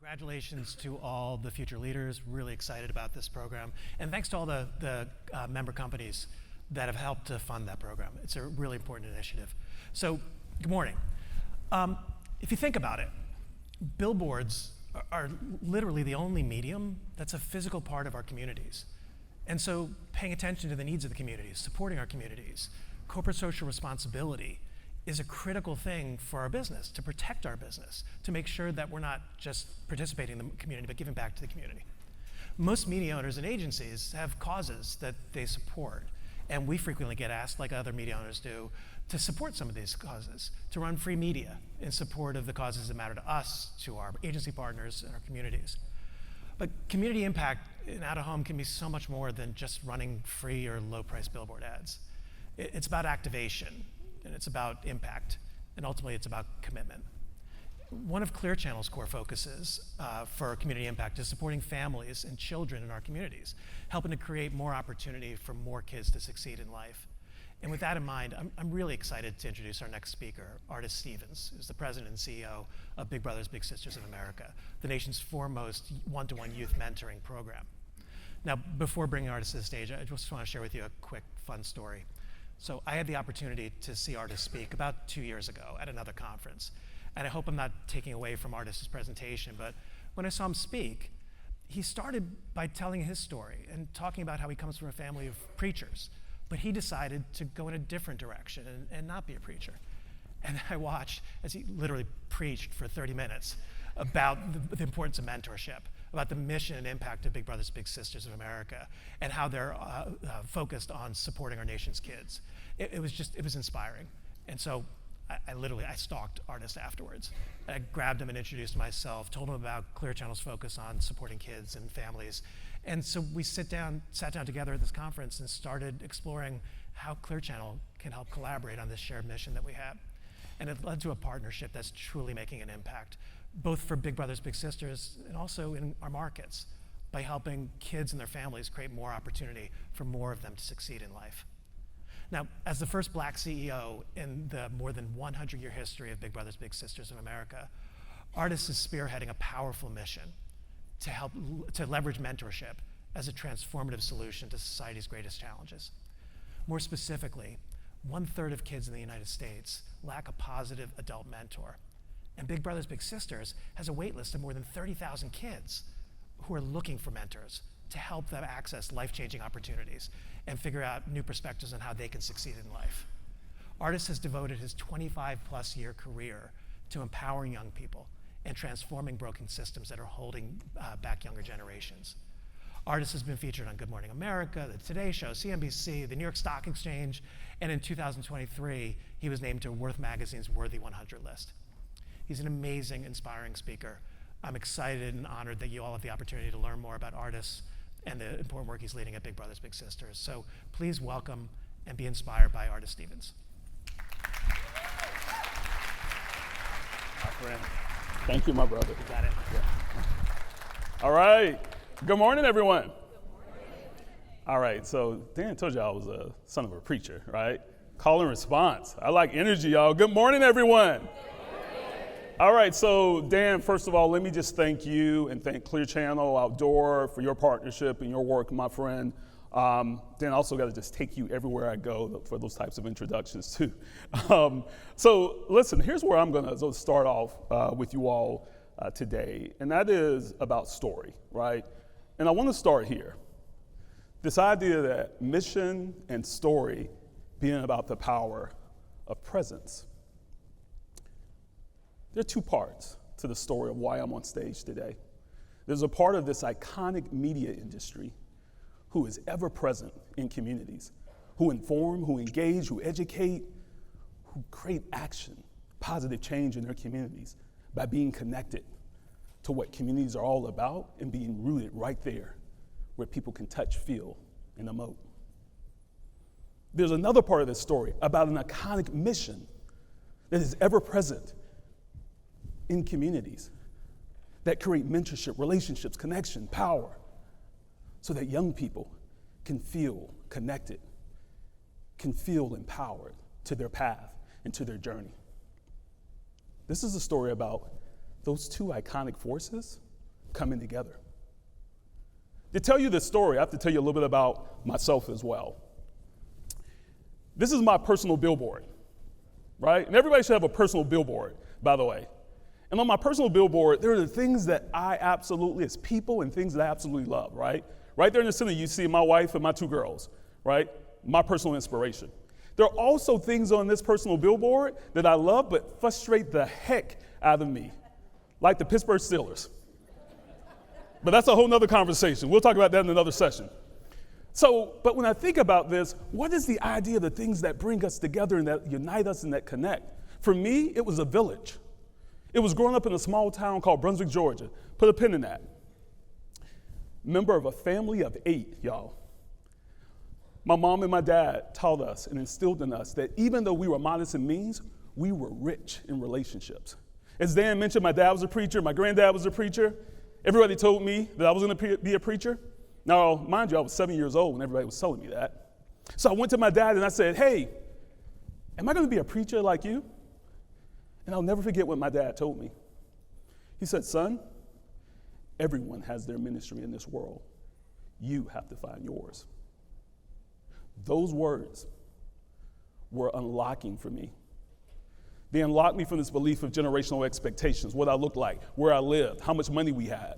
Congratulations to all the future leaders, really excited about this program. And thanks to all the member companies that have helped to fund that program. It's a really important initiative. So, good morning. If you think about it, billboards are literally the only medium that's a physical part of our communities. And so paying attention to the needs of the communities, supporting our communities, corporate social responsibility is a critical thing for our business, to protect our business, to make sure that we're not just participating in the community, but giving back to the community. Most media owners and agencies have causes that they support, and we frequently get asked, like other media owners do, to support some of these causes, to run free media in support of the causes that matter to us, to our agency partners, and our communities. But community impact in out-of-home can be so much more than just running free or low-price billboard ads. It's about activation, and it's about impact, and ultimately it's about commitment. One of Clear Channel's core focuses for community impact is supporting families and children in our communities, helping to create more opportunity for more kids to succeed in life. And with that in mind, I'm really excited to introduce our next speaker, Artis Stevens, who's the president and CEO of Big Brothers Big Sisters of America, the nation's foremost one-to-one youth mentoring program. Now, before bringing Artis to the stage, I just want to share with you a quick, fun story. So I had the opportunity to see Artis speak about 2 years ago at another conference. And I hope I'm not taking away from Artis' presentation, but when I saw him speak, he started by telling his story and talking about how he comes from a family of preachers, but he decided to go in a different direction and not be a preacher. And I watched as he literally preached for 30 minutes about the importance of mentorship, about the mission and impact of Big Brothers Big Sisters of America, and how they're focused on supporting our nation's kids. It was inspiring. And so I stalked Artis afterwards. I grabbed him and introduced myself, told him about Clear Channel's focus on supporting kids and families. And so we sat down together at this conference and started exploring how Clear Channel can help collaborate on this shared mission that we have. And it led to a partnership that's truly making an impact, both for Big Brothers Big Sisters and also in our markets, by helping kids and their families create more opportunity for more of them to succeed in life. Now, as the first Black CEO in the more than 100-year history of Big Brothers Big Sisters of America, Artis is spearheading a powerful mission to leverage mentorship as a transformative solution to society's greatest challenges. More specifically, 1/3 of kids in the United States lack a positive adult mentor. And Big Brothers Big Sisters has a wait list of more than 30,000 kids who are looking for mentors to help them access life-changing opportunities and figure out new perspectives on how they can succeed in life. Artis has devoted his 25-plus year career to empowering young people and transforming broken systems that are holding back younger generations. Artis has been featured on Good Morning America, The Today Show, CNBC, the New York Stock Exchange, and in 2023, he was named to Worth Magazine's Worthy 100 list. He's an amazing, inspiring speaker. I'm excited and honored that you all have the opportunity to learn more about Artis and the important work he's leading at Big Brothers Big Sisters. So please welcome and be inspired by Artis Stevens. My friend. Thank you, my brother. You got it. Yeah. All right. Good morning, everyone. Good morning. All right, so Dan told you I was a son of a preacher, right? Call and response. I like energy, y'all. Good morning, everyone. All right, so Dan, first of all, let me just thank you and thank Clear Channel Outdoor for your partnership and your work, my friend. Dan, I also got to just take you everywhere I go for those types of introductions too. So listen, here's where I'm going to start off with you all today, and that is about story, right? And I want to start here. This idea that mission and story being about the power of presence. There are two parts to the story of why I'm on stage today. There's a part of this iconic media industry who is ever present in communities, who inform, who engage, who educate, who create action, positive change in their communities by being connected to what communities are all about and being rooted right there where people can touch, feel, and emote. There's another part of this story about an iconic mission that is ever present in communities that create mentorship, relationships, connection, power, so that young people can feel connected, can feel empowered to their path and to their journey. This is a story about those two iconic forces coming together. To tell you this story, I have to tell you a little bit about myself as well. This is my personal billboard, right? And everybody should have a personal billboard, by the way. And on my personal billboard, there are the things that I absolutely, as people, and things that I absolutely love, right? Right there in the center, you see my wife and my two girls, right? My personal inspiration. There are also things on this personal billboard that I love but frustrate the heck out of me, like the Pittsburgh Steelers. But that's a whole nother conversation. We'll talk about that in another session. But when I think about this, what is the idea of the things that bring us together and that unite us and that connect? For me, it was a village. It was growing up in a small town called Brunswick, Georgia. Put a pin in that. Member of a family of 8, y'all. My mom and my dad taught us and instilled in us that even though we were modest in means, we were rich in relationships. As Dan mentioned, my dad was a preacher, my granddad was a preacher. Everybody told me that I was going to be a preacher. Now, mind you, I was 7 years old when everybody was telling me that. So I went to my dad and I said, hey, am I going to be a preacher like you? And I'll never forget what my dad told me. He said, son, everyone has their ministry in this world. You have to find yours. Those words were unlocking for me. They unlocked me from this belief of generational expectations, what I looked like, where I lived, how much money we had.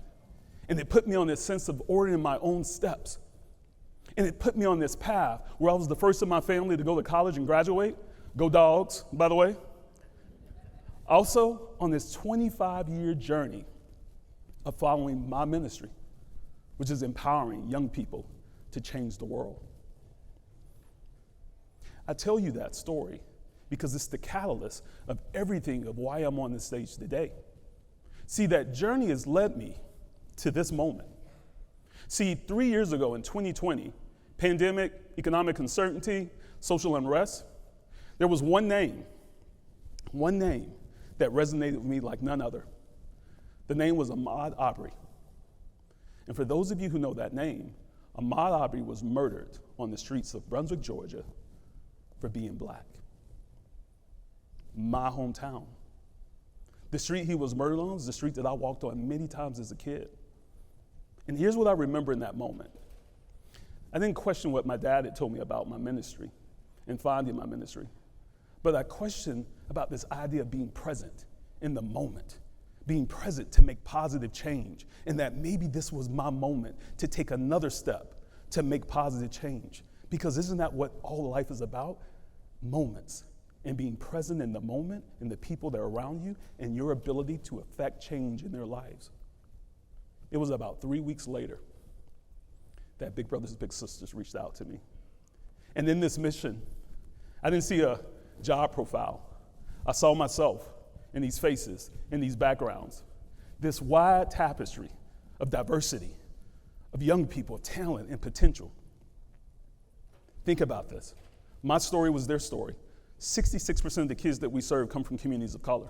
And it put me on this sense of ordering my own steps. And it put me on this path where I was the first in my family to go to college and graduate. Go Dogs, by the way. Also, on this 25-year journey of following my ministry, which is empowering young people to change the world. I tell you that story because it's the catalyst of everything of why I'm on this stage today. See, that journey has led me to this moment. See, 3 years ago in 2020, pandemic, economic uncertainty, social unrest, there was one name that resonated with me like none other. The name was Ahmaud Arbery. And for those of you who know that name, Ahmaud Arbery was murdered on the streets of Brunswick, Georgia for being black. My hometown. The street he was murdered on is the street that I walked on many times as a kid. And here's what I remember in that moment. I didn't question what my dad had told me about my ministry and finding my ministry. But I questioned about this idea of being present in the moment, being present to make positive change, and that maybe this was my moment to take another step to make positive change. Because isn't that what all life is about? Moments, and being present in the moment and the people that are around you and your ability to affect change in their lives. It was about 3 weeks later that Big Brothers Big Sisters reached out to me. And in this mission, I didn't see a job profile. I saw myself in these faces, in these backgrounds, this wide tapestry of diversity, of young people, of talent and potential. Think about this. My story was their story. 66% of the kids that we serve come from communities of color.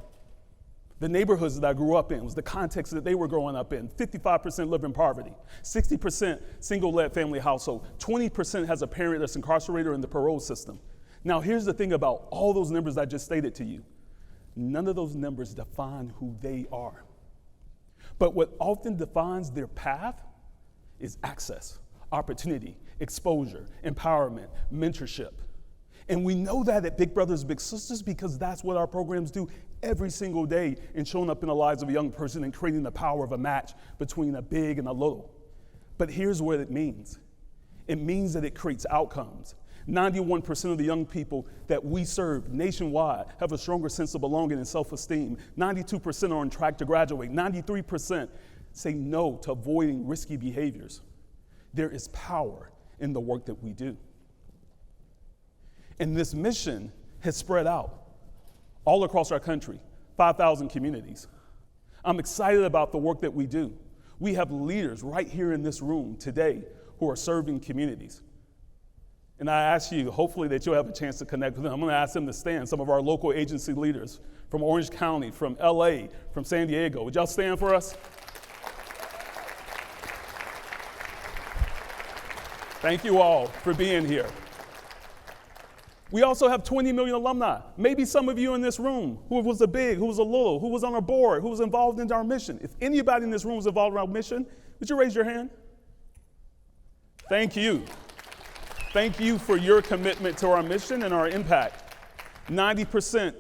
The neighborhoods that I grew up in was the context that they were growing up in. 55% live in poverty, 60% single-led family household, 20% has a parent that's incarcerated or in the parole system. Now, here's the thing about all those numbers I just stated to you. None of those numbers define who they are. But what often defines their path is access, opportunity, exposure, empowerment, mentorship. And we know that at Big Brothers Big Sisters because that's what our programs do every single day in showing up in the lives of a young person and creating the power of a match between a big and a little. But here's what it means. It means that it creates outcomes. 91% of the young people that we serve nationwide have a stronger sense of belonging and self-esteem. 92% are on track to graduate. 93% say no to avoiding risky behaviors. There is power in the work that we do. And this mission has spread out all across our country, 5,000 communities. I'm excited about the work that we do. We have leaders right here in this room today who are serving communities. And I ask you, hopefully, that you'll have a chance to connect with them. I'm going to ask them to stand, some of our local agency leaders from Orange County, from LA, from San Diego. Would y'all stand for us? Thank you all for being here. We also have 20 million alumni. Maybe some of you in this room who was a big, who was a little, who was on our board, who was involved in our mission. If anybody in this room was involved in our mission, would you raise your hand? Thank you. Thank you for your commitment to our mission and our impact. 90%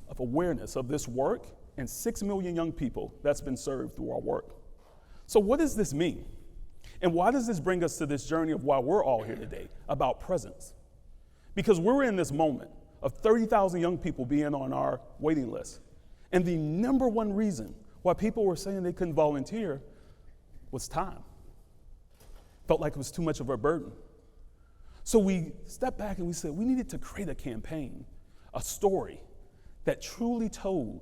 of awareness of this work and 6 million young people that's been served through our work. So what does this mean? And why does this bring us to this journey of why we're all here today, about presence? Because we're in this moment of 30,000 young people being on our waiting list. And the number one reason why people were saying they couldn't volunteer was time. Felt like it was too much of a burden. So we stepped back and we said we needed to create a campaign, a story that truly told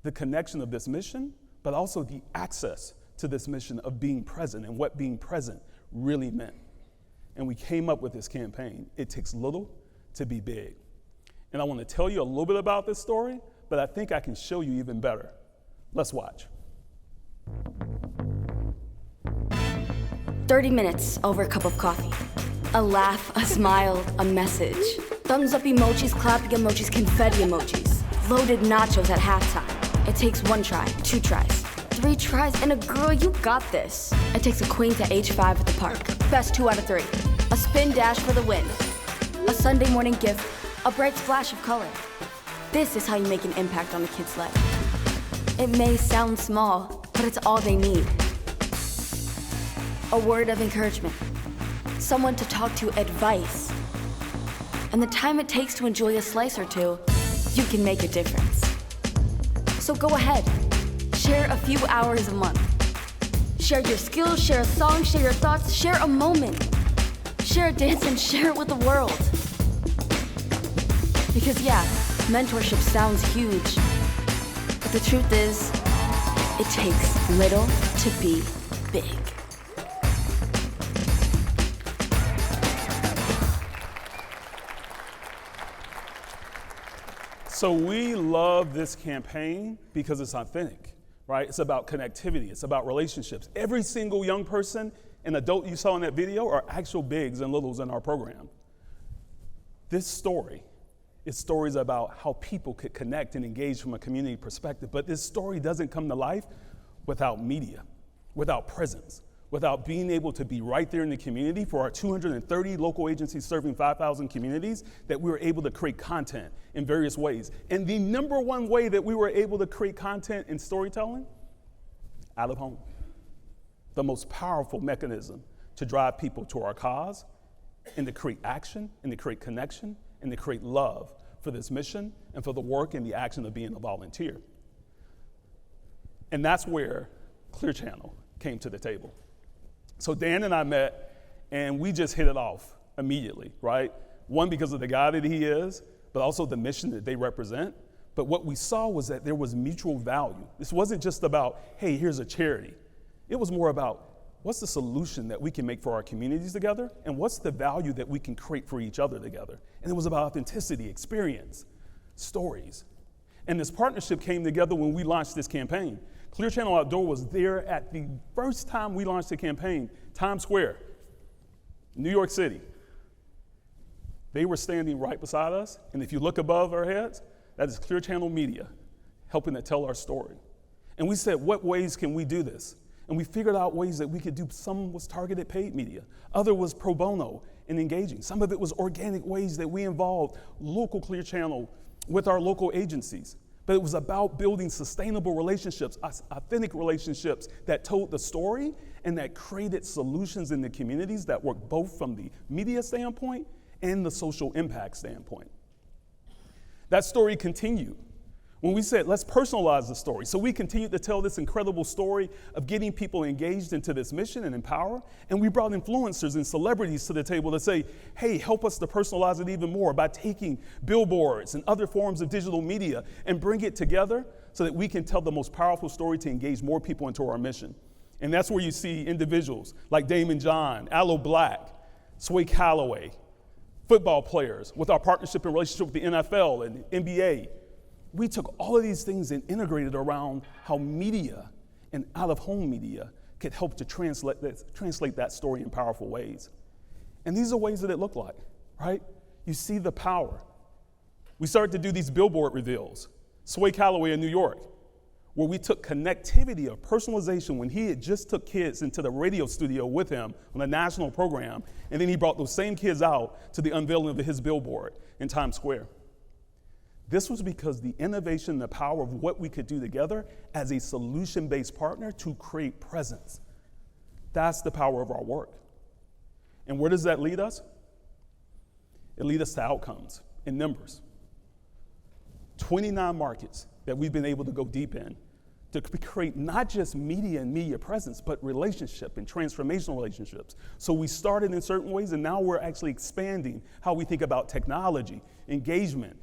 the connection of this mission, but also the access to this mission of being present and what being present really meant. And we came up with this campaign. It takes little to be big. And I want to tell you a little bit about this story, but I think I can show you even better. Let's watch. 30 minutes over a cup of coffee. A laugh, a smile, a message. Thumbs up emojis, clapping emojis, confetti emojis. Loaded nachos at halftime. It takes 1 try, 2 tries, 3 tries, and a girl, you got this. It takes a queen to H5 at the park. Best 2 out of 3. A spin dash for the win. A Sunday morning gift, a bright splash of color. This is how you make an impact on a kid's life. It may sound small, but it's all they need. A word of encouragement. Someone to talk to, advice. And the time it takes to enjoy a slice or two, you can make a difference. So go ahead, share a few hours a month. Share your skills, share a song, share your thoughts, share a moment. Share a dance and share it with the world. Because yeah, mentorship sounds huge, but the truth is, it takes little to be big. So we love this campaign because it's authentic, right? It's about connectivity. It's about relationships. Every single young person and adult you saw in that video are actual bigs and littles in our program. This story is stories about how people could connect and engage from a community perspective. But this story doesn't come to life without media, without presence, without being able to be right there in the community for our 230 local agencies serving 5,000 communities, that we were able to create content in various ways. And the number one way that we were able to create content and storytelling, out of home. The most powerful mechanism to drive people to our cause and to create action and to create connection and to create love for this mission and for the work and the action of being a volunteer. And that's where Clear Channel came to the table. So Dan and I met, and we just hit it off immediately, right? One, because of the guy that he is, but also the mission that they represent. But what we saw was that there was mutual value. This wasn't just about, hey, here's a charity. It was more about, what's the solution that we can make for our communities together, and what's the value that we can create for each other together? And it was about authenticity, experience, stories. And this partnership came together when we launched this campaign. Clear Channel Outdoor was there at the first time we launched the campaign, Times Square, New York City. They were standing right beside us, and if you look above our heads, that is Clear Channel Media, helping to tell our story. And we said, what ways can we do this? And we figured out ways that we could do. Some was targeted paid media, other was pro bono and engaging. Some of it was organic ways that we involved local Clear Channel with our local agencies. But it was about building sustainable relationships, authentic relationships that told the story and that created solutions in the communities that worked both from the media standpoint and the social impact standpoint. That story continued when we said, let's personalize the story. So we continued to tell this incredible story of getting people engaged into this mission and empower. And we brought influencers and celebrities to the table to say, hey, help us to personalize it even more by taking billboards and other forms of digital media and bring it together so that we can tell the most powerful story to engage more people into our mission. And that's where you see individuals like Damon John, Aloe Black, Sway Calloway, football players with our partnership and relationship with the NFL and NBA. We took all of these things and integrated around how media and out-of-home media could help to translate that story in powerful ways. And these are ways that it looked like, right? You see the power. We started to do these billboard reveals. Sway Calloway in New York, where we took connectivity of personalization when he had just took kids into the radio studio with him on a national program, and then he brought those same kids out to the unveiling of his billboard in Times Square. This was because the innovation and the power of what we could do together as a solution-based partner to create presence. That's the power of our work. And where does that lead us? It leads us to outcomes and numbers. 29 markets that we've been able to go deep in to create not just media and media presence, but relationship and transformational relationships. So we started in certain ways, and now we're actually expanding how we think about technology, engagement,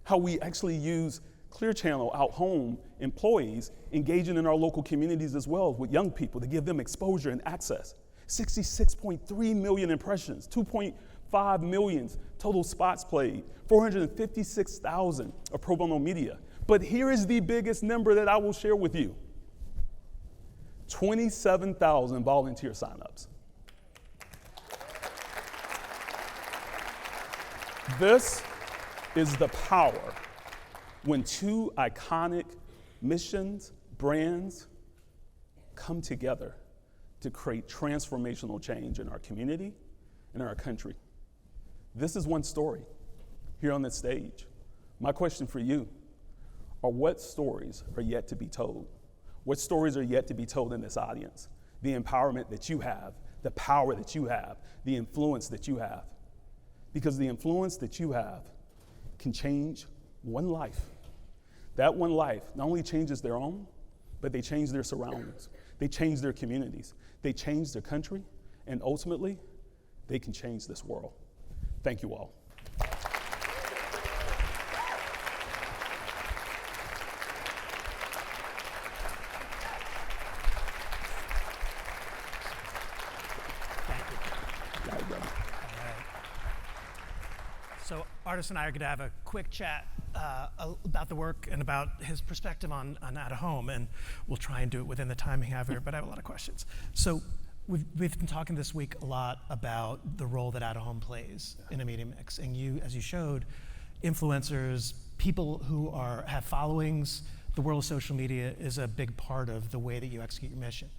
how we actually use Clear Channel out home employees engaging in our local communities as well with young people to give them exposure and access. 66.3 million impressions, 2.5 million total spots played, 456,000 of pro bono media. But here is the biggest number that I will share with you. 27,000 volunteer signups. This is the power when two iconic missions, brands come together to create transformational change in our community and in our country. This is one story here on this stage. My question for you are, what stories are yet to be told? What stories are yet to be told in this audience? The empowerment that you have, the power that you have, the influence that you have. Because the influence that you have can change one life. That one life not only changes their own, but they change their surroundings. They change their communities. They change their country. And ultimately, they can change this world. Thank you all. So Artis and I are going to have a quick chat about the work and about his perspective on Out of Home, and we'll try and do it within the time we have here, but I have a lot of questions. So we've been talking this week a lot about the role that Out of Home plays in a media mix, and you, as you showed, influencers, people who have followings, the world of social media is a big part of the way that you execute your mission.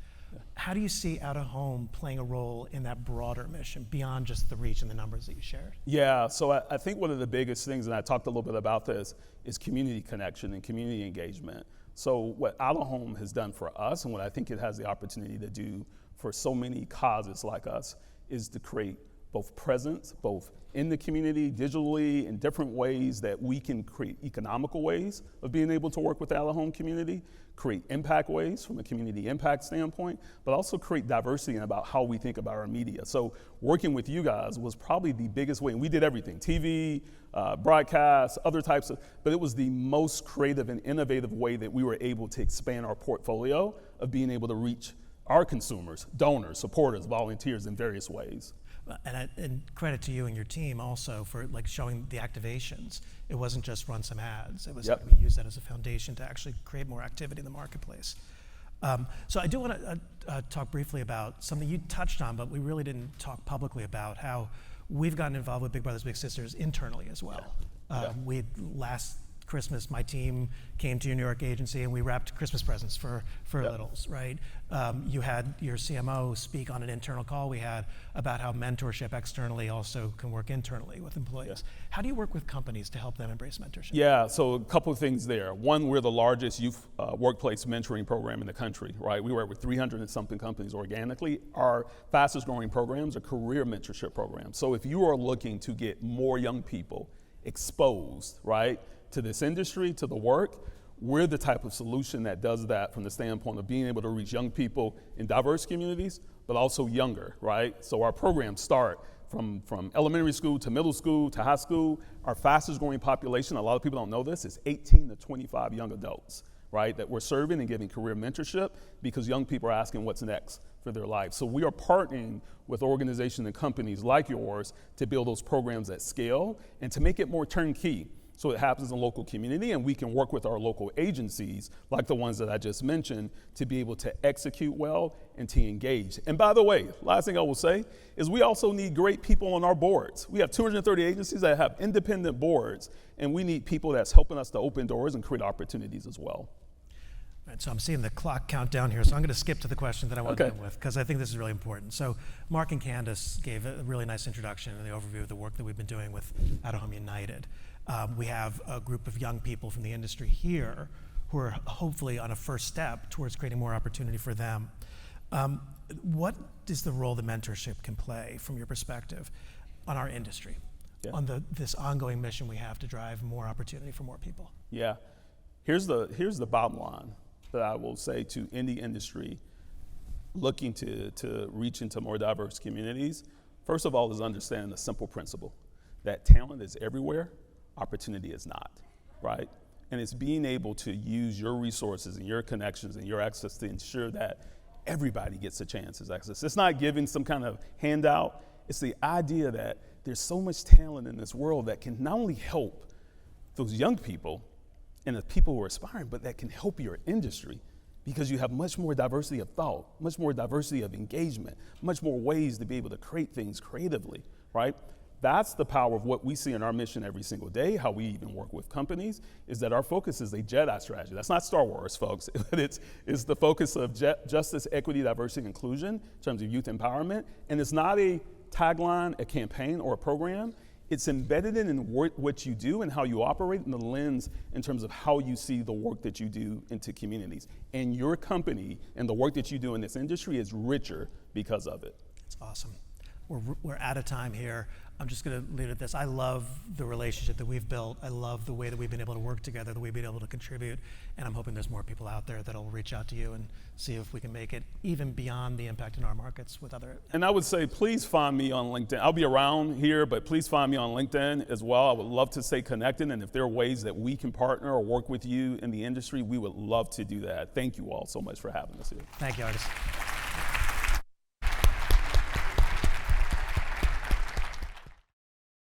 How do you see Out of Home playing a role in that broader mission beyond just the reach and the numbers that you shared? Yeah, so I think one of the biggest things, and I talked a little bit about this, is community connection and community engagement. So what Out of Home has done for us, and what I think it has the opportunity to do for so many causes like us, is to create both presence, both in the community, digitally, in different ways that we can create economical ways of being able to work with the Out of Home community, create impact ways from a community impact standpoint, but also create diversity about how we think about our media. So working with you guys was probably the biggest way, and we did everything, TV, broadcast, other types of, but it was the most creative and innovative way that we were able to expand our portfolio of being able to reach our consumers, donors, supporters, volunteers in various ways. And credit to you and your team also for like showing the activations. It wasn't just run some ads. It was we used that as a foundation to actually create more activity in the marketplace. So I do want to talk briefly about something you touched on, but we really didn't talk publicly about, how we've gotten involved with Big Brothers Big Sisters internally as well. We last Christmas, my team came to your New York agency and we wrapped Christmas presents for littles, right? You had your CMO speak on an internal call we had about how mentorship externally also can work internally with employees. How do you work with companies to help them embrace mentorship? Yeah, so a couple of things there. One, we're the largest youth workplace mentoring program in the country, right? We work with 300 and something companies organically. Our fastest growing programs are career mentorship programs. So if you are looking to get more young people exposed, right, to this industry, to the work, we're the type of solution that does that from the standpoint of being able to reach young people in diverse communities, but also younger, right? So our programs start from elementary school to middle school to high school. Our fastest growing population, a lot of people don't know this, is 18 to 25 young adults, right? That we're serving and giving career mentorship because young people are asking what's next for their life. So we are partnering with organizations and companies like yours to build those programs at scale and to make it more turnkey. So it happens in the local community, and we can work with our local agencies, like the ones that I just mentioned, to be able to execute well and to engage. And by the way, last thing I will say is we also need great people on our boards. We have 230 agencies that have independent boards, and we need people that's helping us to open doors and create opportunities as well. Right, so I'm seeing the clock count down here, so I'm going to skip to the question that I want to end with, because I think this is really important. So Mark and Candace gave a really nice introduction and the overview of the work that we've been doing with Out of Home United. We have a group of young people from the industry here who are hopefully on a first step towards creating more opportunity for them. What is the role that mentorship can play, from your perspective, on our industry, on this ongoing mission we have to drive more opportunity for more people? Yeah, here's the bottom line that I will say to any industry looking to reach into more diverse communities. First of all, is understanding the simple principle that talent is everywhere, opportunity is not, right? And it's being able to use your resources and your connections and your access to ensure that everybody gets a chance as access. It's not giving some kind of handout. It's the idea that there's so much talent in this world that can not only help those young people and the people who are aspiring, but that can help your industry, because you have much more diversity of thought, much more diversity of engagement, much more ways to be able to create things creatively, right? That's the power of what we see in our mission every single day, how we even work with companies, is that our focus is a Jedi strategy. That's not Star Wars, folks. It's the focus of justice, equity, diversity, and inclusion in terms of youth empowerment. And it's not a tagline, a campaign, or a program. It's embedded in what you do and how you operate, in the lens in terms of how you see the work that you do into communities. And your company and the work that you do in this industry is richer because of it. It's awesome. We're out of time here. I'm just going to leave it at this. I love the relationship that we've built. I love the way that we've been able to work together, the way we've been able to contribute. And I'm hoping there's more people out there that'll reach out to you and see if we can make it even beyond the impact in our markets with other. And I would say, please find me on LinkedIn. I'll be around here, but please find me on LinkedIn as well. I would love to stay connected. And if there are ways that we can partner or work with you in the industry, we would love to do that. Thank you all so much for having us here. Thank you, Artis.